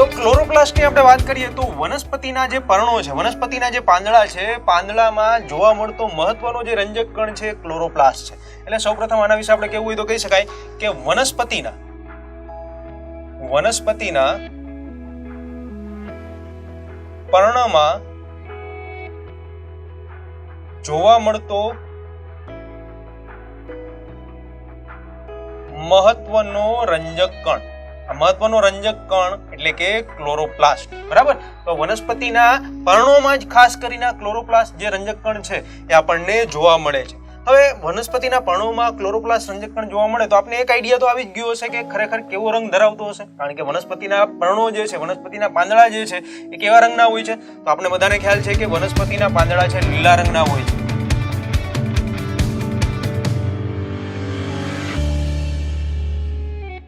તો ક્લોરોપ્લાસ્ટની આપણે વાત કરીએ તો વનસ્પતિના જે પર્ણો છે, વનસ્પતિના જે પાંદડા છે, પાંદડામાં જોવા મળતો મહત્વનો જે રંજક કણ છે ક્લોરોપ્લાસ્ટ છે. એટલે સૌપ્રથમ આના વિશે આપણે કહેવું હોય તો કહી શકાય કે વનસ્પતિના પર્ણમાં જોવા મળતો મહત્વનો રંજક કણ, મહત્વનો રંજક કણ એટલે કે ક્લોરોપ્લાસ્ટ. બરાબર. તો વનસ્પતિના પર્ણોમાં જ ખાસ કરીને ક્લોરોપ્લાસ્ટ જે રંજક કણ છે એ આપણને જોવા મળે છે. હવે વનસ્પતિના પર્ણોમાં ક્લોરોપ્લાસ્ટ રંજક કણ જોવા મળે તો આપણે એક આઈડિયા તો આવી જ ગયો હશે કે ખરેખર કેવો રંગ ધરાવતો હશે, કારણ કે વનસ્પતિના પર્ણો જે છે, વનસ્પતિના પાંદડા જે છે એ કેવા રંગના હોય છે? તો આપણે બધાને ખ્યાલ છે કે વનસ્પતિના પાંદડા છે લીલા રંગના હોય છે.